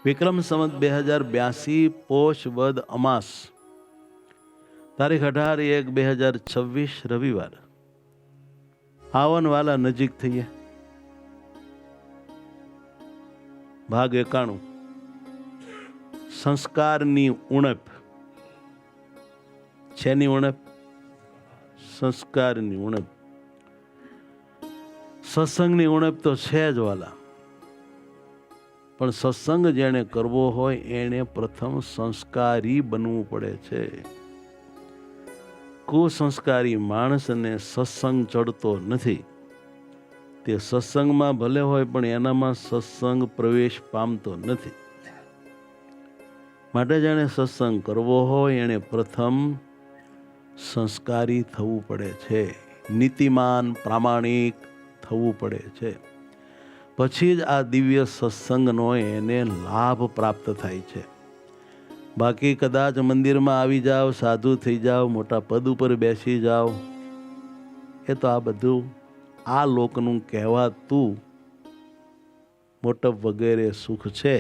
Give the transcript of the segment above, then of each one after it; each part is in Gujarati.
વિક્રમ સંવત 2082 પોષ વદ અમાસ તારીખ 18/1/2026 રવિવાર આવનવાલા નજીક થઈએ. ભાગ 91 સંસ્કારની ઉણપ. શેની ઉણપ? સંસ્કારની ઉણપ. સત્સંગની ઉણપ તો છે જ વાલા, પણ સત્સંગ જેણે કરવો હોય એને પ્રથમ સંસ્કારી બનવું પડે છે. કુસંસ્કારી માણસને સત્સંગ ચડતો નથી. તે સત્સંગમાં ભલે હોય પણ એનામાં સત્સંગ પ્રવેશ પામતો નથી. માટે જેણે સત્સંગ કરવો હોય એને પ્રથમ સંસ્કારી થવું પડે છે, નીતિમાન પ્રામાણિક થવું પડે છે. પછી જ આ દિવ્ય સત્સંગનો એને લાભ પ્રાપ્ત થાય છે. બાકી કદાચ મંદિરમાં આવી જાઓ, સાધુ થઈ જાઓ, મોટા પદ ઉપર બેસી જાઓ, એ તો આ બધું આ લોકનું કહેવાતું મોટપ વગેરે સુખ છે.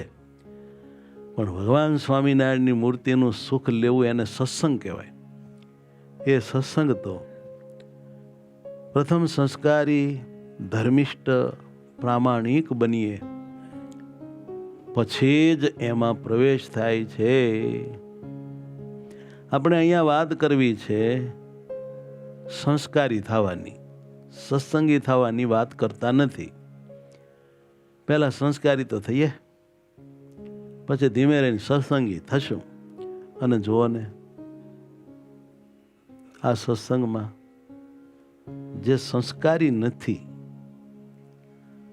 પણ ભગવાન સ્વામિનારાયણની મૂર્તિનું સુખ લેવું એને સત્સંગ કહેવાય. એ સત્સંગ તો પ્રથમ સંસ્કારી, ધર્મિષ્ઠ, પ્રામાણિક બનીએ પછી જ એમાં પ્રવેશ થાય છે. આપણે અહીંયા વાત કરવી છે સંસ્કારી થવાની, સત્સંગી થવાની વાત કરતા નથી. પહેલા સંસ્કારી તો થઈએ, પછી ધીમે રહીને સત્સંગી થશું. અને જુઓ ને, આ સત્સંગમાં જે સંસ્કારી નથી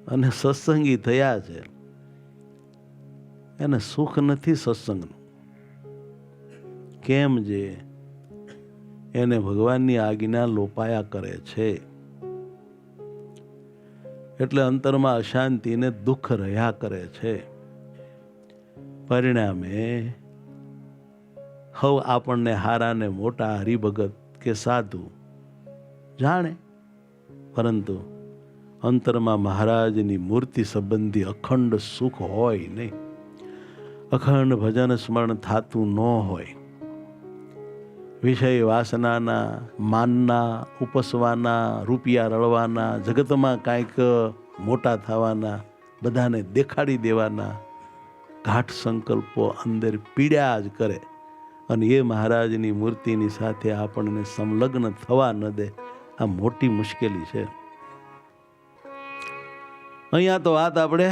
અને સત્સંગી થયા છે એને સુખ નથી સત્સંગનું. કેમ? જે એને ભગવાનની આજ્ઞા લોપાયા કરે છે એટલે અંતરમાં અશાંતિ ને દુઃખ રહ્યા કરે છે. પરિણામે હવ આપણને હારાને મોટા હરિભગત કે સાધુ જાણે, પરંતુ અંતરમાં મહારાજની મૂર્તિ સંબંધી અખંડ સુખ હોય નહીં. અખંડ ભજન સ્મરણ થતું ન હોય. વિષય વાસનાના, માનના, ઉપસવાના, રૂપિયા રળવાના, જગતમાં કાંઈક મોટા થવાના, બધાને દેખાડી દેવાના ઘાટ સંકલ્પો અંદર પીડ્યા જ કરે. અને એ મહારાજની મૂર્તિની સાથે આપણને સંલગ્ન થવા ન દે. આ મોટી મુશ્કેલી છે. અહીંયા તો વાત આપણે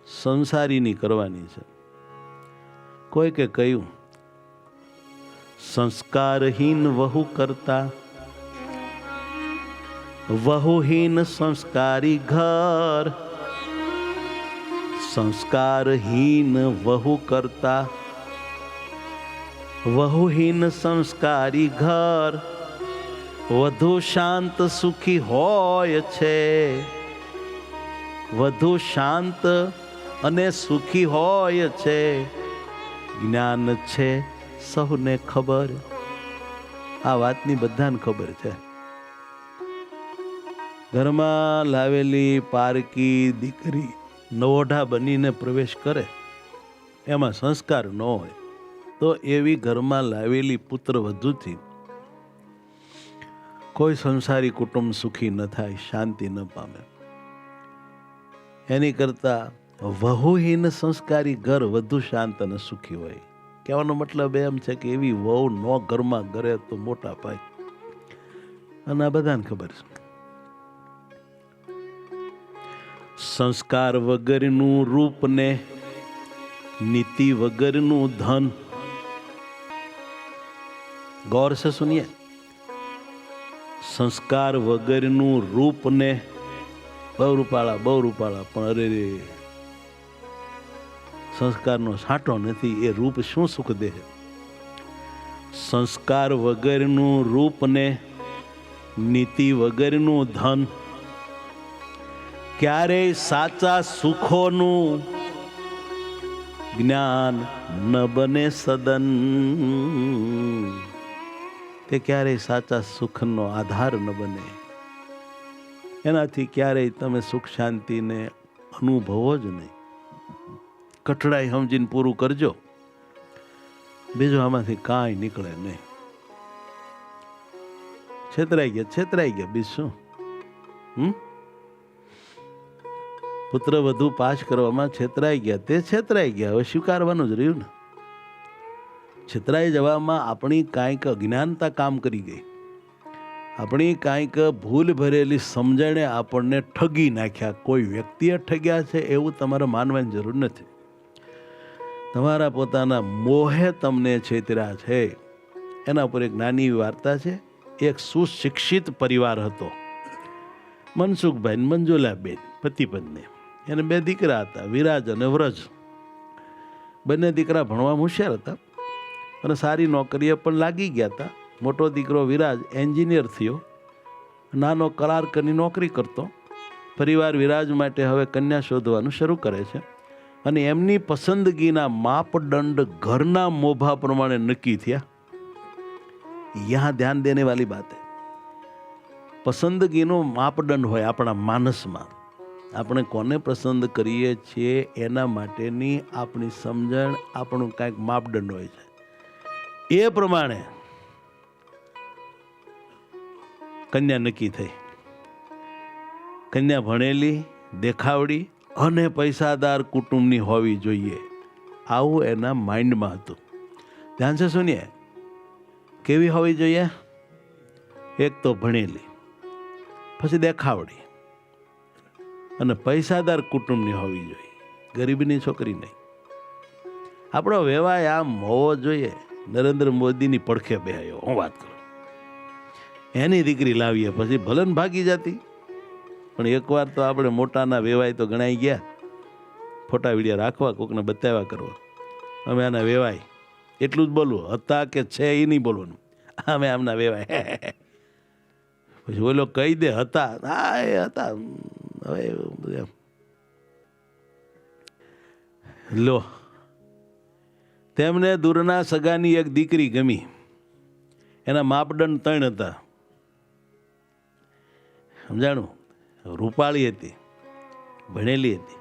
સંસારીની કરવાની છે. કોઈકે કહ્યું, સંસ્કારહીન વહુ કરતા વહુહીન સંસ્કારી ઘર. સંસ્કારહીન વહુ કરતા વહુહીન સંસ્કારી ઘર વધુ શાંત સુખી હોય છે. વધુ શાંત અને સુખી હોય છે. જ્ઞાન છે સૌને ખબર. આ વાતની બધાને ખબર છે. ઘરમાં લાવેલી પારકી દીકરી નવોઢા બનીને પ્રવેશ કરે, એમાં સંસ્કાર ન હોય તો એવી ઘરમાં લાવેલી પુત્ર વધુથી કોઈ સંસારી કુટુંબ સુખી ન થાય, શાંતિ ન પામે. એની કરતા વહુહીન સંસ્કારી ઘર વધુ શાંત અને સુખી હોય. કહેવાનો મતલબ એમ છે કે એવી વહુ નો ઘરમાં ઘરે તો મોટા પાય. અને આ બધાને ખબર છે. સંસ્કાર વગરનું રૂપ ને નીતિ વગરનું ધન. ગौर से सुनिए. સંસ્કાર વગરનું રૂપ ને બહુ રૂપાળા પણ અરે રે સંસ્કારનો સાંટો નથી. એ રૂપ શું સુખ દે? સંસ્કાર વગરનું રૂપ ને નીતિ વગરનું ધન ક્યારેય સાચા સુખોનું જ્ઞાન ન બને સદન. તે ક્યારેય સાચા સુખનો આધાર ન બને. એનાથી ક્યારેય તમે સુખ શાંતિને અનુભવો જ નહીં. કઠડાઈ સમજીને પૂરું કરજો, બીજું આમાંથી કાંઈ નીકળે નહીં. છેતરાઈ ગયા બીજું શું? પુત્ર વધુ પાસ કરવામાં છેતરાઈ ગયા, તે છેતરાઈ ગયા, હવે સ્વીકારવાનું જ રહ્યું ને. છેતરાઈ જવામાં આપણી કાંઈક અજ્ઞાનતા કામ કરી ગઈ, આપણી કાંઈક ભૂલ ભરેલી સમજણે આપણને ઠગી નાખ્યા. કોઈ વ્યક્તિએ ઠગ્યા છે એવું તમારે માનવાની જરૂર નથી. તમારા પોતાના મોહે તમને છેતર્યા છે. એના ઉપર એક નાની વાર્તા છે. એક સુશિક્ષિત પરિવાર હતો. મનસુખભાઈ ને મંજુલાબેન પતિ પત્ની. એને 2 દીકરા હતા, વિરાજ અને વ્રજ. બંને દીકરા ભણવા હોશિયાર હતા અને સારી નોકરીએ પણ લાગી ગયા હતા. મોટો દીકરો વિરાજ એન્જિનિયર થયો, નાનો કલાર્કની નોકરી કરતો. પરિવાર વિરાજ માટે હવે કન્યા શોધવાનું શરૂ કરે છે અને એમની પસંદગીના માપદંડ ઘરના મોભા પ્રમાણે નક્કી થયા. યહાં ધ્યાન દેને વાલી બાત હૈ. પસંદગીનો માપદંડ હોય આપણા માનસમાં. આપણે કોને પસંદ કરીએ છીએ એના માટેની આપણી સમજણ, આપણું કાંઈક માપદંડ હોય છે. એ પ્રમાણે કન્યા નક્કી થઈ. કન્યા ભણેલી, દેખાવડી અને પૈસાદાર કુટુંબની હોવી જોઈએ, આવું એના માઇન્ડમાં હતું. ધ્યાન છે સુનિએ, કેવી હોવી જોઈએ? એક તો ભણેલી, પછી દેખાવડી અને પૈસાદાર કુટુંબની હોવી જોઈએ, ગરીબની છોકરી નહીં. આપણો વ્યવહાર આમ હોવો જોઈએ. નરેન્દ્ર મોદીની પડખે બેહાયો, હું વાત કરું, એની દીકરી લાવીએ પછી ભલે ને ભાગી જતી, પણ એકવાર તો આપણે મોટાના વેવાય તો ગણાઈ ગયા. ફોટા વિડીયા રાખવા, કોકને બતાવ્યા કરવા, અમે આના વેવાય, એટલું જ બોલવું. હતા કે છે એ નહીં બોલવાનું, અમે આમના વેવાય. પછી ઓલો કહી દે હતા, હા એ હતા. હવે લો, તેમને દૂરના સગાની એક દીકરી ગમી. એના માપદંડ 3 હતા. સમજાણું? રૂપાળી હતી, ભણેલી હતી,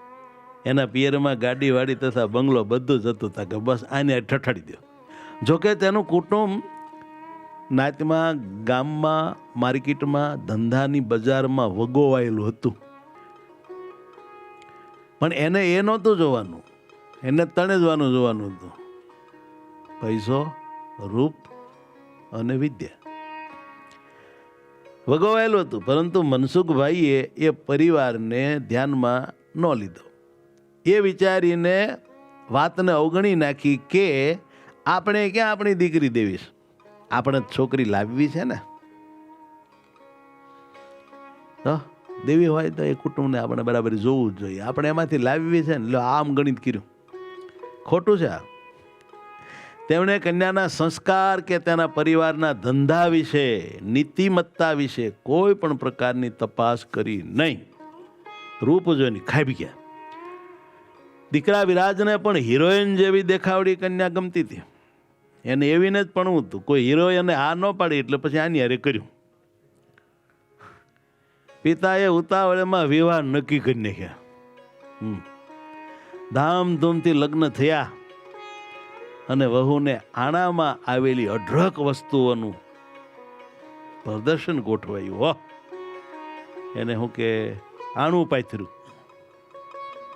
એના પિયરમાં ગાડી વાડી તથા બંગલો બધું જ હતું. કે બસ આને ઠઠાડી દો. જોકે તેનું કુટુંબ નાતમાં, ગામમાં, માર્કેટમાં, ધંધાની બજારમાં વગોવાયેલું હતું. પણ એને એ નહોતું જોવાનું, એને તણેજવાનું જોવાનું હતું. પૈસો, રૂપ અને વિદ્યા વગોવાયેલું હતું. પરંતુ મનસુખભાઈએ એ પરિવારને ધ્યાનમાં ન લીધો. એ વિચારીને વાતને અવગણી નાખી કે આપણે ક્યાં આપણી દીકરી દેવીશ, આપણે છોકરી લાવવી છે ને. તો દેવી હોય તો એ કુટુંબને આપણે બરાબર જોવું જ જોઈએ. આપણે એમાંથી લાવવી છે ને, આમ ગણિત કર્યું, ખોટું છે આ. તેમણે કન્યાના સંસ્કાર કે તેના પરિવારના ધંધા વિશે, નીતિમત્તા વિશે કોઈ પણ પ્રકારની તપાસ કરી નહીં. રૂપ જોઈને ખાઈ ગયા. દીકરા વિરાજને પણ હિરોઈન જેવી દેખાવડી કન્યા ગમતી હતી. એને એવીને જ ભણવું હતું. કોઈ હિરોઈને આ ન પાડી એટલે પછી આની હારે કર્યું. પિતાએ ઉતાવળમાં વિવાહ નક્કી કરી નાખ્યા. ધામધૂમથી લગ્ન થયા અને વહુને આણામાં આવેલી અઢળક વસ્તુઓનું પ્રદર્શન ગોઠવાયું. હો, એને શું કે આણું પાથર્યું,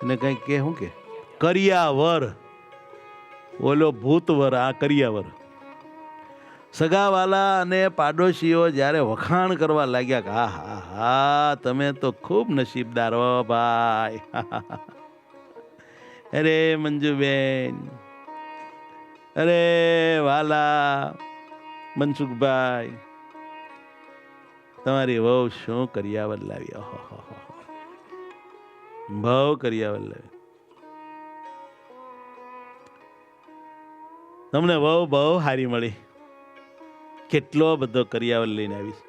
એને કંઈક કે શું કે કરિયાવર, ઓલો ભૂતવર, આ કરિયાવર. સગાવાલા અને પાડોશીઓ જ્યારે વખાણ કરવા લાગ્યા કે હા હા હા, તમે તો ખૂબ નસીબદાર હો ભાઈ. અરે મંજુબેન, અરે વાલા મનસુખભાઈ, તમારી વહુ શું કરિયાવર લાવી, બહુ કરિયાવર લાવી. તમને બહુ બહુ સારી મળી, કેટલો બધો કરિયાવર લઈને આવીશ.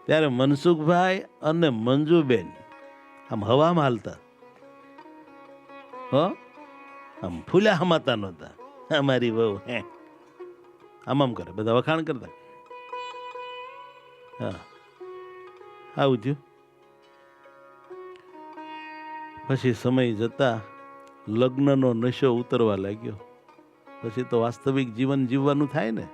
ત્યારે મનસુખભાઈ અને મંજુબેન આમ હવામાં હાલતા, હો, આમ ફૂલ્યા હમાતા નહોતા. અમારી વહુ હે આમ કરે, બધા વખાણ કરતા. હા, આવું થયું. પછી સમય જતા લગ્નનો નશો ઉતરવા લાગ્યો. પછી તો વાસ્તવિક જીવન જીવવાનું થાય ને.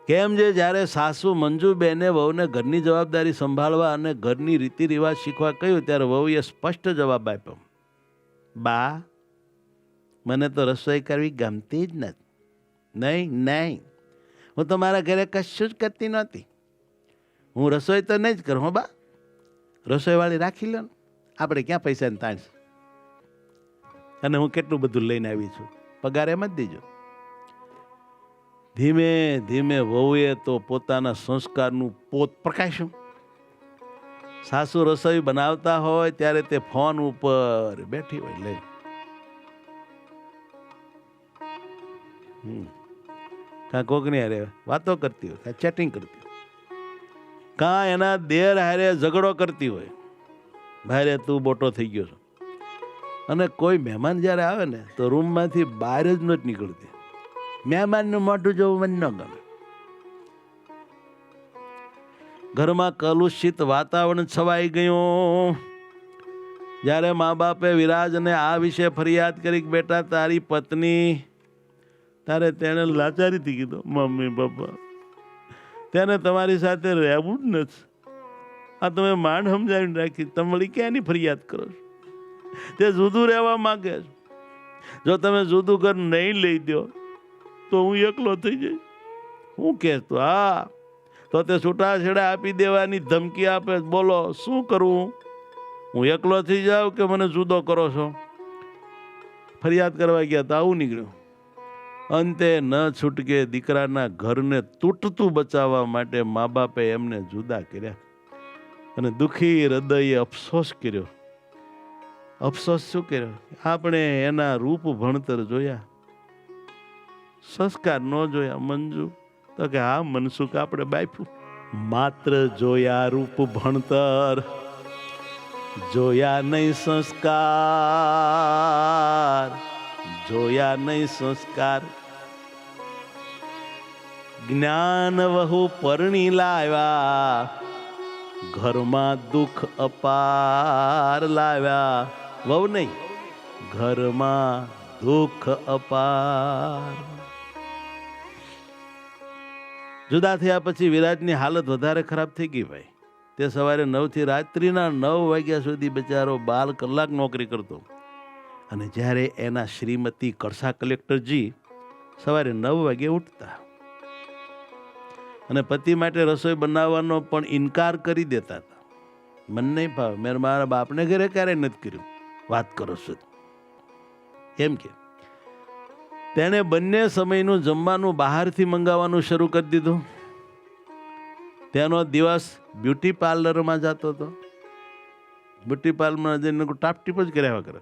કેમ છે જ્યારે સાસુ મંજુબેને વહુને ઘરની જવાબદારી સંભાળવા અને ઘરની રીતિ રિવાજ શીખવા કહ્યું ત્યારે વહુએ સ્પષ્ટ જવાબ આપ્યો, બા મને તો રસોઈ કરવી ગમતી જ નથી. નહીં, હું તો મારા ઘરે કશું જ કરતી નહોતી. હું રસોઈ તો નહીં જ કરું. હો બા, રસોઈવાળી રાખી લો ને, આપણે ક્યાં પૈસાની તાણ છે. અને હું કેટલું બધું લઈને આવી છું, પગાર એમ જ દેજો. ધીમે ધીમે વહુએ તો પોતાના સંસ્કારનું પોત પ્રકાશ્યું. સાસુ રસોઈ બનાવતા હોય ત્યારે તે ફોન ઉપર બેઠી હોય લઈ કાં કોકની હારે વાતો કરતી હોય, કાં ચેટિંગ કરતી હોય, કાં એના દેર હારે ઝઘડો કરતી હોય, ભારે તું બોટો થઈ ગયો છો. અને કોઈ મહેમાન જ્યારે આવે ને તો રૂમમાંથી બહાર જ નથી નીકળતી. મહેમાનનું મોઢું જોવું મને ન ગમે. ઘરમાં કલુષિત વાતાવરણ છવાઈ ગયું. જ્યારે મા બાપે વિરાજને આ વિશે ફરિયાદ કરી કે બેટા તારી પત્ની, ત્યારે તેણે લાચારીથી કીધું, મમ્મી પપ્પા તેને તમારી સાથે રહેવું જ નથી. આ તમે માંડ સમજાવીને રાખી, તમે ક્યાંની ફરિયાદ કરો છો? તે જુદું રહેવા માંગે છે. જો તમે જુદું ઘર નહીં લઈ દો તો હું એકલો થઈ જઈશ. હું કહેતો હા તો તે છૂટાછેડા આપી દેવાની ધમકી આપે. બોલો શું કરવું? હું એકલો થઈ જાઉં કે મને જુદો કરો છો? ફરિયાદ કરવા ગયા તો આવું નીકળ્યું. અંતે ન છૂટકે દીકરાના ઘરને તૂટતું બચાવવા માટે મા બાપે એમને જુદા કર્યા અને દુઃખી હૃદયે અફસોસ કર્યો. અફસોસ શું કર્યો? આપણે એના રૂપ ભણતર જોયા, સંસ્કાર ન જોયા. મંજુ તો કે હા મનસુખ આપણે બાપ્યું. માત્ર જોયા રૂપ ભણતર, જોયા નહીં સંસ્કાર, જોયા નહીં સંસ્કાર. જ્ઞાન વહુ પરણી લાવ્યા, ઘરમાં દુઃખ અપાર લાવ્યા. વહુ નહીં, ઘરમાં દુઃખ અપાર. જુદા થયા પછી વિરાજની હાલત વધારે ખરાબ થઈ ગઈ ભાઈ. તે સવારે 9 થી રાત્રિના 9 વાગ્યા સુધી બિચારો 12 કલાક નોકરી કરતો. અને જ્યારે એના શ્રીમતી કડસા કલેક્ટરજી સવારે 9 વાગે ઉઠતા અને પતિ માટે રસોઈ બનાવવાનો પણ ઇનકાર કરી દેતા હતા. મને નહીં ભાવે, મેં મારા બાપને ઘરે ક્યારેય નથી કર્યું. વાત કરો છો એમ કે તેણે બંને સમયનું જમવાનું બહારથી મંગાવવાનું શરૂ કરી દીધું. તેનો દિવસ બ્યુટી પાર્લરમાં જતો હતો. બ્યુટી પાર્લરમાં જઈને ટાપટીપ જ કર્યા કરે,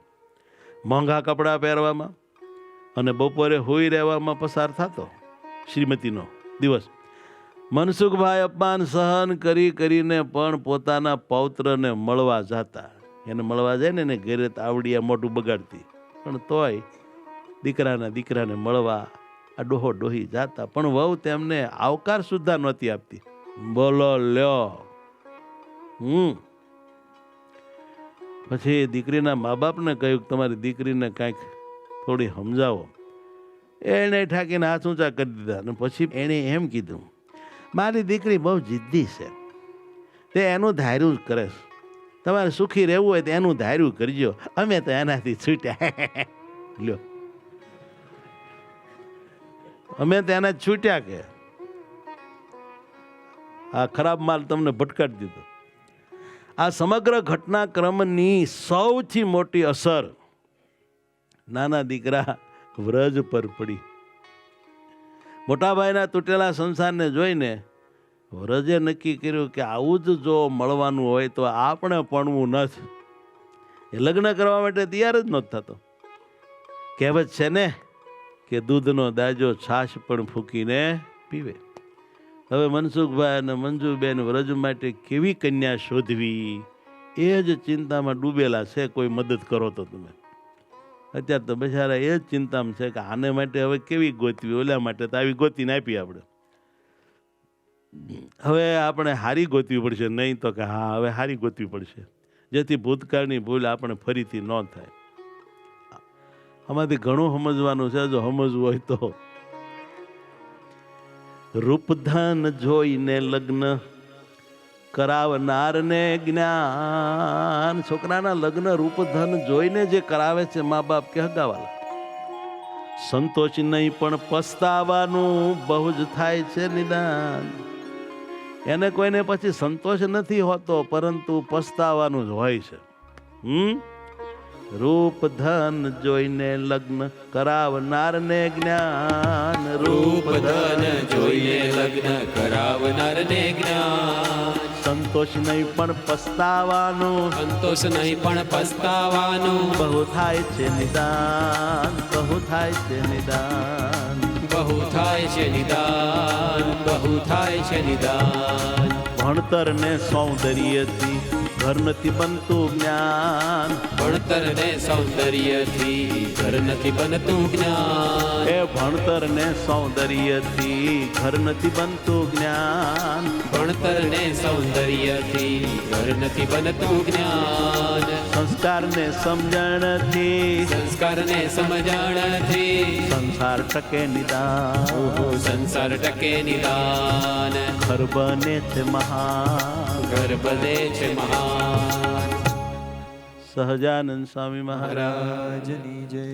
મોંઘા કપડાં પહેરવામાં અને બપોરે હોઈ રહેવામાં પસાર થતો શ્રીમતીનો દિવસ. મનસુખભાઈ અપમાન સહન કરીને પણ પોતાના પૌત્રને મળવા જતા. એને મળવા જાય ને એને ઘરે આવડિયા મોઢું બગાડતી, પણ તોય દીકરાને મળવા આ ડોહો ડોહી જાતા. પણ વહુ તેમને આવકાર સુદ્ધા નહોતી આપતી. બોલો લ્યો. પછી દીકરીના મા બાપને કહ્યું કે તમારી દીકરીને કાંઈક થોડી સમજાવો. એણે ઠાકીને હાથ ઊંચા કરી દીધા. અને પછી એણે એમ કીધું, મારી દીકરી બહુ જિદ્દી છે, તે એનું ધાર્યું જ કરે છે. તમારે સુખી રહેવું હોય તો એનું ધાર્યું કરજો, અમે તો એનાથી છૂટ્યા. લ્યો, અમે તો એના છૂટ્યા કે આ ખરાબ માલ તમને ભટકાડી દીધો. આ સમગ્ર ઘટનાક્રમની સૌથી મોટી અસર નાના દીકરા વ્રજ પર પડી. મોટાભાઈના તૂટેલા સંસારને જોઈને વ્રજે નક્કી કર્યું કે આવું જ જો મળવાનું હોય તો આપણે પણવું નથી. એ લગ્ન કરવા માટે તૈયાર જ નહોતો થતો. કહેવત છે ને કે દૂધનો દાજો છાશ પણ ફૂંકીને પીવે. હવે મનસુખભાઈ અને મંજુબેન વ્રજ માટે કેવી કન્યા શોધવી એ જ ચિંતામાં ડૂબેલા છે. કોઈ મદદ કરો તો તમે. અત્યારે તો બિચારા એ જ ચિંતામાં છે કે આને માટે હવે કેવી ગોતવી, ઓલા માટે તો આવી ગોતીને આપી આપણે. હવે આપણે હારી ગોતવી પડશે. નહીં તો કે હા હવે હારી ગોતવી પડશે, જેથી ભૂતકાળની ભૂલ આપણે ફરીથી ન થાય. આમાંથી ઘણું સમજવાનું છે, જો સમજવું હોય તો. રૂપધન જોઈને લગ્ન કરાવનારને જ્ઞાન. છોકરાના લગ્ન રૂપધન જોઈને જે કરાવે છે મા બાપ કે હગાવાલા, સંતોષ નહીં પણ પસ્તાવાનું બહુ જ થાય છે નિદાન. એને કોઈને પછી સંતોષ નથી હોતો, પરંતુ પસ્તાવાનું જ હોય છે. રૂપ ધન જોઈને લગ્ન કરાવનારને જ્ઞાન. રૂપ ધન જોઈને લગ્ન કરાવનારને જ્ઞાન. સંતોષ નહીં પણ પસ્તાવાનું, સંતોષ નહીં પણ પસ્તાવાનું બહુ થાય છે નિદાન, બહુ થાય છે નિદાન. બહુ થાય છે નિદાન, બહુ થાય છે નિદાન. ભણતર ને સૌંદર્યથી ઘર નથી બનતું જ્ઞાન. ભણતર ને સૌંદર્યથી ઘર નથી બનતું જ્ઞાન. એ ભણતર ને સૌંદર્યથી ઘર નથી બનતું જ્ઞાન. ભણતર ને સૌંદર્યથી ઘર નથી બનતું જ્ઞાન. સંસ્કાર ને સમજણથી, સંસ્કાર ને સમજણથી સંસાર ટકે નિદાન. સંસાર ટકે નિદાન. ઘર બને છે મહાન, ઘર બને છે મહાન. સહજાનંદ સ્વામી મહારાજ. મહારાજની જય.